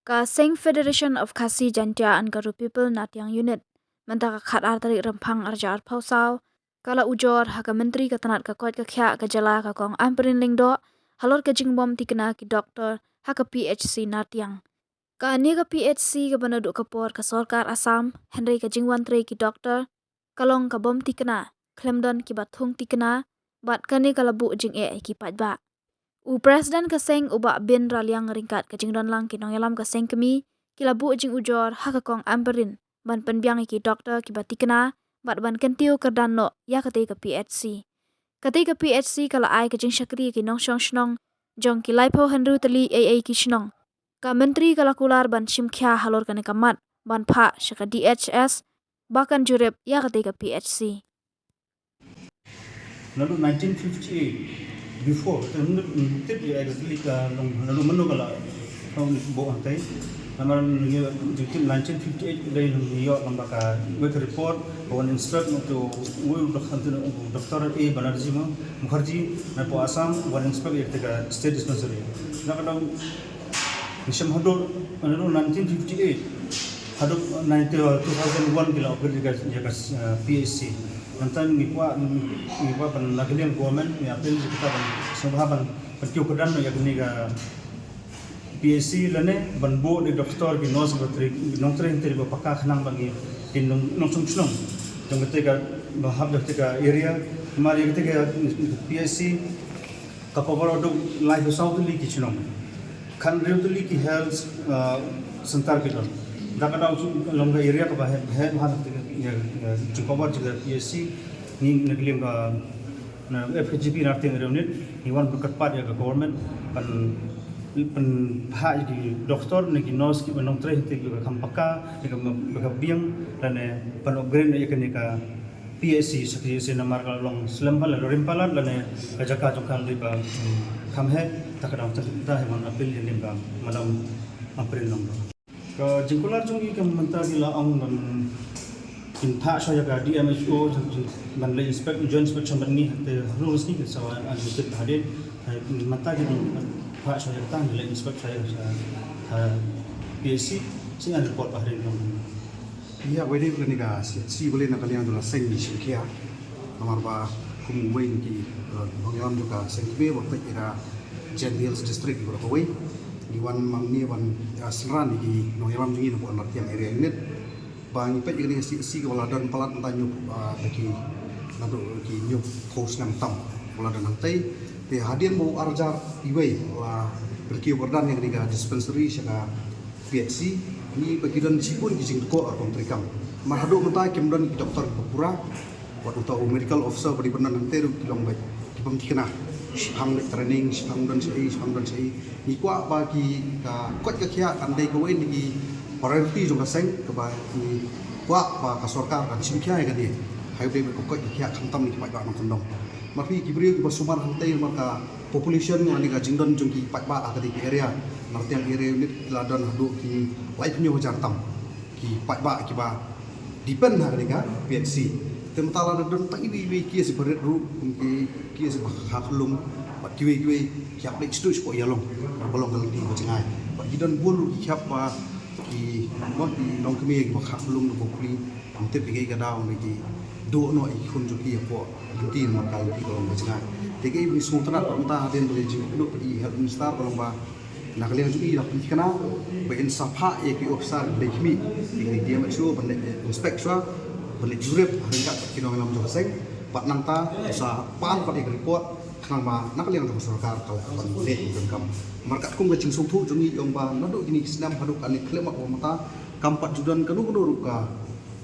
Ka Seng Federation of Khasi Jantia and Garu People Natyang Unit menta ka khat ar tarik rempang arjar pausau kala ujor ha ka menteri ka tanat ka kot ka khya ka jala ka kong amperin lingdo halor ka jingbom tikna ki doktor ha ka PHC Natyang ka ani ka PHC ka banadu ka por ka sarkar Assam Henry ka jingwan tre ki doktor kalong ka bom tikna klemdon ki bathung tikna bat kani kala bu jing ki patba u president ka seng uba bin raliang ringkat ka jingdon lang ki nongelam ka seng kemi kila bu jing ujor ha ka kong amperin ban penbiang ki doktor ki batikna bat ban kentiu kerdan no ya kate ka PHC kate ka PHC kala ai ka jing shakri ki nong shong shnong jong ki laipo henru tali AA ki shnong ka menteri kala kular ban shimkhya halor kane kamat ban pha shaka DHS bakan jurep ya kate ka PHC lalu 1958 before tip ya exactly ka lalu menu kala tahun bo antai Namun 1958 dari New York lambaka with report on instruct to Dr. A Banerjee Mukherjee na po Assam one inspect the state dispensary. Nakadang Nisham Hador 1958 hadap 2001 kila operate ka PSC. Nantan ngikwa pan nagilian government ni apel kita pan sababan pertiu kedan ya gini ka PSC lane banbo di doktor ki nos batri nongtre interi bapaka khnang bangi tin nongsung chnong jong ketika bahab ketika area mari ketika PSC ka cover do life south li ki chnong khan reutli ki health santar ki don dakada longga area ka bahab bahab ya cover juga PSC ni naglim ka na FGP narting reunit iwan bukat pat ya government pan pen di doktor negi nos ki banong tre hiti ka kampaka ka biang dan pan upgrade ya ka PSC sakri namar ka long slambal rimpalan dan ka jaka jokal di ba kamhe takadang ta hewan apil ni ba malam april long ka jingkular jungi ka menta gila ang dan inta saya ka DMHO ban le inspect joint inspection ban ni te rules ni sa ajut hadir menta gitu Pak saya tahan dalam inspek saya PSC saya ada report hari ini. Iya, boleh boleh nika si boleh nak kalian adalah seng di Singkia. Nomor ba kumui di banglawan juga sengbe waktu era Jendils district berapa way di wan mangni wan seran di nongelam ini nak buat yang area ini. Bang ipet jadi si kepala dan pelat tanya bagi nanti bagi nyuk kos yang tam kepala dan nanti te hadian mau arjar iway la berkiu berdan yang diga dispensary saka PHC ni bagidan sipun kijing ko ar kontrikam mahadu mata kimdan ki doktor Papura wat utau medical officer bari benan nanti kilong baik kipam tikna hang training hang dan sei ni kwa bagi ka kot ka khia andai ko en di priority jong ka seng ka ba ni kwa ba ka sarkar ka simkhia ga ni hai de ko kot ka khia khantam ni pa ba nong kondom Mafi kibriu ki basumar hantai maka population ngani ka jingdon jungki patba akati ki area martiang area unit ladan hadu ki life nyo jartam ki patba ki ba depend ha ka PHC temtala don ta ibi ki si berit ru ki si haklum pat ki ki aplik stu ko yalong bolong kali di bacengai pat gidon bulu ki ba ki mo di nong kemi ki haklum no populi amte pigi ka daw ki do no ikun juki po tin makal di kolong bacengai tege ibu sultan entah den boleh jiu do di health minister kolong ba nakalian juki dak pikana ba insafha ye ki ofsar dekmi di dia machu bende inspektor bende jurep hingga kino ngelam jo seng pat nangta sa pan pat report khang ba nakalian jo sarkar kal ban le kam markat kum gacing sungthu jungi yong ba nadu ini senam haduk ani klema o mata kampat judan kanu kanu ruka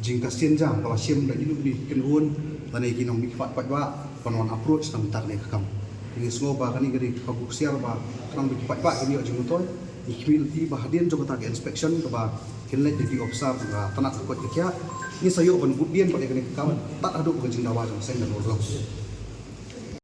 jingka sienjang kalau sim dan ini di kenhun dan ini kinong mikfat patwa panon approach tang tak ne kam ini semua bahkan ini dari kabuk siar ba kan mikfat ba ini ajung utol ikmil ti bahadian jo kata inspection ke ba kinlet di officer ga tanak ko kya ini sayo ban budien pada kene kam tak aduk ke jindawa jang sen dan urang